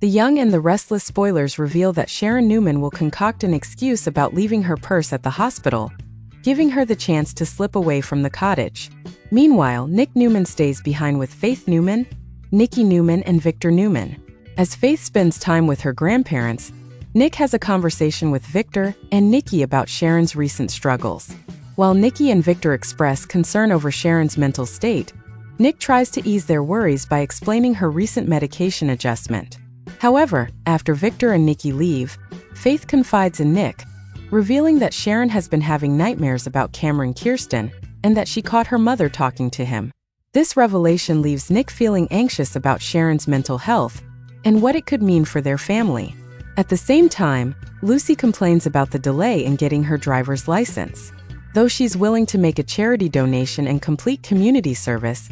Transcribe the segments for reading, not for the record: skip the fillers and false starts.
The Young and the Restless spoilers reveal that Sharon Newman will concoct an excuse about leaving her purse at the hospital, giving her the chance to slip away from the cottage. Meanwhile, Nick Newman stays behind with Faith Newman, Nikki Newman, and Victor Newman. As Faith spends time with her grandparents, Nick has a conversation with Victor and Nikki about Sharon's recent struggles. While Nikki and Victor express concern over Sharon's mental state, Nick tries to ease their worries by explaining her recent medication adjustment. However, after Victor and Nikki leave, Faith confides in Nick, revealing that Sharon has been having nightmares about Cameron Kirsten and that she caught her mother talking to him. This revelation leaves Nick feeling anxious about Sharon's mental health and what it could mean for their family. At the same time, Lucy complains about the delay in getting her driver's license. Though she's willing to make a charity donation and complete community service,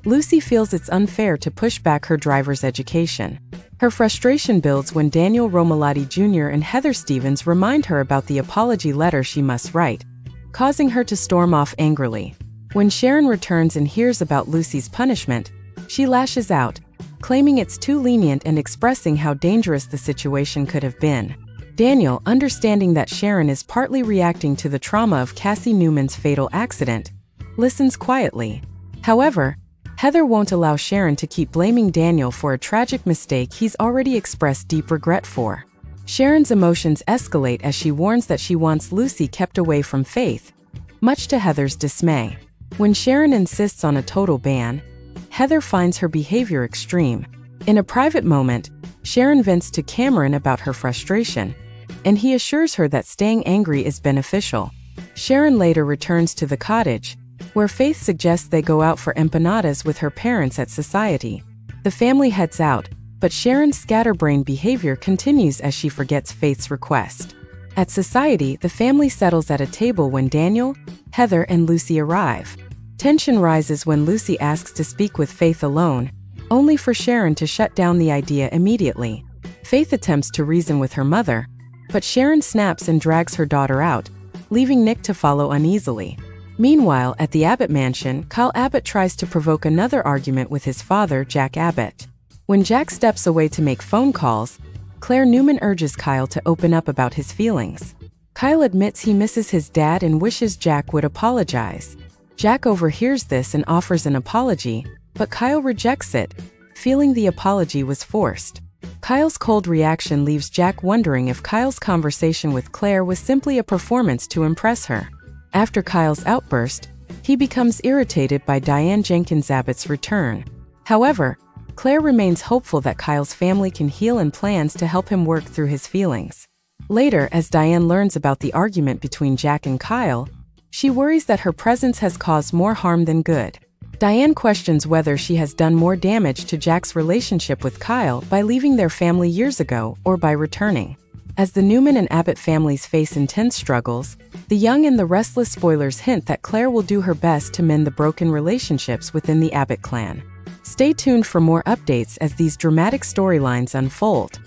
Lucy feels it's unfair to push back her driver's education. Her frustration builds when Daniel Romalotti Jr. and Heather Stevens remind her about the apology letter she must write, causing her to storm off angrily. When Sharon returns and hears about Lucy's punishment, she lashes out, claiming it's too lenient and expressing how dangerous the situation could have been. Daniel, understanding that Sharon is partly reacting to the trauma of Cassie Newman's fatal accident, listens quietly. However, Heather won't allow Sharon to keep blaming Daniel for a tragic mistake he's already expressed deep regret for. Sharon's emotions escalate as she warns that she wants Lucy kept away from Faith, much to Heather's dismay. When Sharon insists on a total ban, Heather finds her behavior extreme. In a private moment, Sharon vents to Cameron about her frustration, and he assures her that staying angry is beneficial. Sharon later returns to the cottage, where Faith suggests they go out for empanadas with her parents at Society. The family heads out, but Sharon's scatterbrained behavior continues as she forgets Faith's request. At Society, the family settles at a table when Daniel, Heather, and Lucy arrive. Tension rises when Lucy asks to speak with Faith alone, only for Sharon to shut down the idea immediately. Faith attempts to reason with her mother, but Sharon snaps and drags her daughter out, leaving Nick to follow uneasily. Meanwhile, at the Abbott mansion, Kyle Abbott tries to provoke another argument with his father, Jack Abbott. When Jack steps away to make phone calls, Claire Newman urges Kyle to open up about his feelings. Kyle admits he misses his dad and wishes Jack would apologize. Jack overhears this and offers an apology, but Kyle rejects it, feeling the apology was forced. Kyle's cold reaction leaves Jack wondering if Kyle's conversation with Claire was simply a performance to impress her. After Kyle's outburst, he becomes irritated by Diane Jenkins Abbott's return. However, Claire remains hopeful that Kyle's family can heal and plans to help him work through his feelings. Later, as Diane learns about the argument between Jack and Kyle, she worries that her presence has caused more harm than good. Diane questions whether she has done more damage to Jack's relationship with Kyle by leaving their family years ago or by returning. As the Newman and Abbott families face intense struggles, the Young and the Restless spoilers hint that Claire will do her best to mend the broken relationships within the Abbott clan. Stay tuned for more updates as these dramatic storylines unfold.